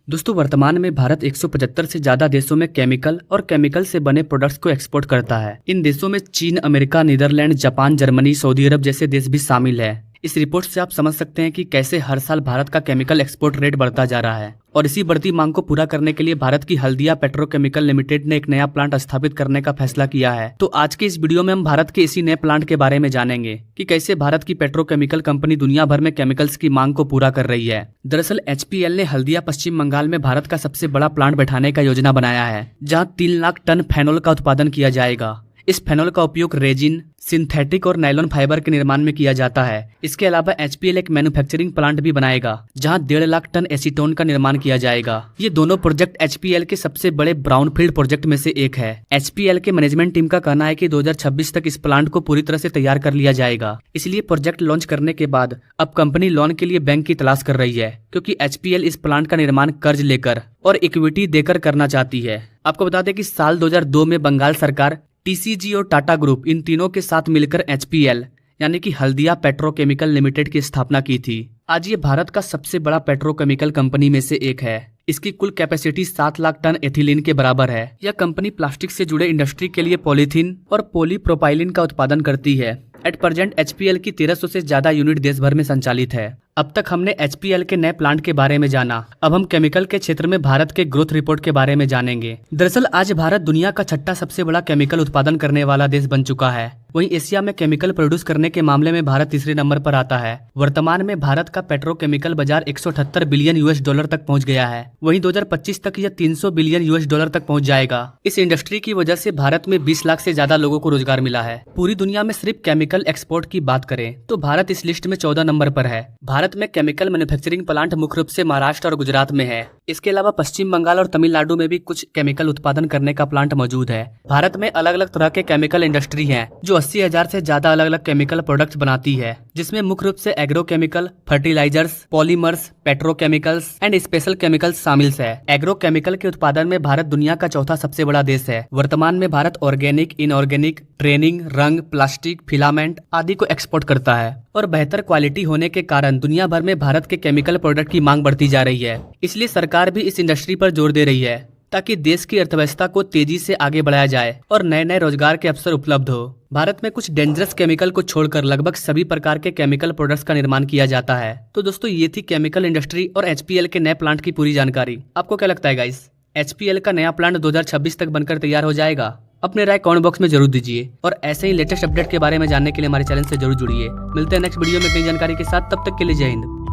दोस्तों वर्तमान में भारत 175 से ज्यादा देशों में केमिकल और केमिकल से बने प्रोडक्ट्स को एक्सपोर्ट करता है। इन देशों में चीन, अमेरिका, नीदरलैंड, जापान, जर्मनी, सऊदी अरब जैसे देश भी शामिल है। इस रिपोर्ट से आप समझ सकते हैं कि कैसे हर साल भारत का केमिकल एक्सपोर्ट रेट बढ़ता जा रहा है और इसी बढ़ती मांग को पूरा करने के लिए भारत की हल्दिया पेट्रोकेमिकल लिमिटेड ने एक नया प्लांट स्थापित करने का फैसला किया है। तो आज के इस वीडियो में हम भारत के इसी नए प्लांट के बारे में जानेंगे कि कैसे भारत की पेट्रोकेमिकल कंपनी दुनिया भर में केमिकल्स की मांग को पूरा कर रही है। दरअसल HPL ने हल्दिया पश्चिम बंगाल में भारत का सबसे बड़ा प्लांट बैठाने का योजना बनाया है, जहाँ 3 लाख टन फेनॉल का उत्पादन किया जाएगा। इस फेनॉल का उपयोग रेजिन, सिंथेटिक और नायलॉन फाइबर के निर्माण में किया जाता है। इसके अलावा HPL एक मैन्युफैक्चरिंग प्लांट भी बनाएगा, जहां 1.5 लाख टन एसीटोन का निर्माण किया जाएगा। ये दोनों प्रोजेक्ट HPL के सबसे बड़े ब्राउनफील्ड प्रोजेक्ट में से एक है। HPL के मैनेजमेंट टीम का कहना है कि 2026 तक इस प्लांट को पूरी तरह से तैयार कर लिया जाएगा। इसलिए प्रोजेक्ट लॉन्च करने के बाद अब कंपनी लोन के लिए बैंक की तलाश कर रही है, क्योंकि HPL इस प्लांट का निर्माण कर्ज लेकर और इक्विटी देकर करना चाहती है। आपको बता दें कि साल 2002 में बंगाल सरकार, TCG और टाटा ग्रुप इन तीनों के साथ मिलकर HPL यानी कि हल्दिया पेट्रोकेमिकल लिमिटेड की स्थापना की थी। आज ये भारत का सबसे बड़ा पेट्रोकेमिकल कंपनी में से एक है। इसकी कुल कैपेसिटी 7 लाख टन एथिलीन के बराबर है। यह कंपनी प्लास्टिक से जुड़े इंडस्ट्री के लिए पॉलीथीन और पॉलीप्रोपाइलिन का उत्पादन करती है। एट प्रेजेंट HPL की 1300 से ज्यादा यूनिट देश भर में संचालित है। अब तक हमने HPL के नए प्लांट के बारे में जाना। अब हम केमिकल के क्षेत्र में भारत के ग्रोथ रिपोर्ट के बारे में जानेंगे। दरअसल आज भारत दुनिया का 6ठा सबसे बड़ा केमिकल उत्पादन करने वाला देश बन चुका है। वहीं एशिया में केमिकल प्रोड्यूस करने के मामले में भारत तीसरे नंबर पर आता है। वर्तमान में भारत का पेट्रोकेमिकल बाजार 178 बिलियन US तक पहुंच गया है। वहीं 2025 तक यह 300 बिलियन US तक पहुंच जाएगा। इस इंडस्ट्री की वजह से भारत में 20 लाख से ज्यादा लोगों को रोजगार मिला है। पूरी दुनिया में सिर्फ केमिकल एक्सपोर्ट की बात करें तो भारत इस लिस्ट में 14 नंबर पर है। भारत में केमिकल मैन्युफैक्चरिंग प्लांट मुख्य रूप से महाराष्ट्र और गुजरात में है। इसके अलावा पश्चिम बंगाल और तमिलनाडु में भी कुछ केमिकल उत्पादन करने का प्लांट मौजूद है। भारत में अलग अलग तरह के केमिकल इंडस्ट्री हैं, जो 80,000 से ज्यादा अलग अलग केमिकल प्रोडक्ट्स बनाती है, जिसमें मुख्य रूप से agrochemical, fertilizers, polymers, petrochemicals and special chemicals शामिल है। एग्रोकेमिकल के उत्पादन में भारत दुनिया का चौथा सबसे बड़ा देश है। वर्तमान में भारत ऑर्गेनिक, इनऑर्गेनिक, ट्रेनिंग, रंग, प्लास्टिक, फिलामेंट आदि को एक्सपोर्ट करता है और बेहतर क्वालिटी होने के कारण दुनिया भर में भारत के केमिकल प्रोडक्ट की मांग बढ़ती जा रही है। इसलिए सरकार भी इस इंडस्ट्री पर जोर दे रही है, ताकि देश की अर्थव्यवस्था को तेजी से आगे बढ़ाया जाए और नए नए रोजगार के अवसर उपलब्ध हो। भारत में कुछ डेंजरस केमिकल को छोड़कर लगभग सभी प्रकार के केमिकल प्रोडक्ट्स का निर्माण किया जाता है। तो दोस्तों ये थी केमिकल इंडस्ट्री और HPL के नए प्लांट की पूरी जानकारी। आपको क्या लगता है गाइस, HPL का नया प्लांट 2026 तक बनकर तैयार हो जाएगा? अपने राय कमेंट बॉक्स में जरूर दीजिए और ऐसे ही लेटेस्ट अपडेट के बारे में जानने के लिए हमारे चैनल से जरूर जुड़िए। मिलते हैं नेक्स्ट वीडियो में नई जानकारी के साथ। तब तक के लिए जय हिंद।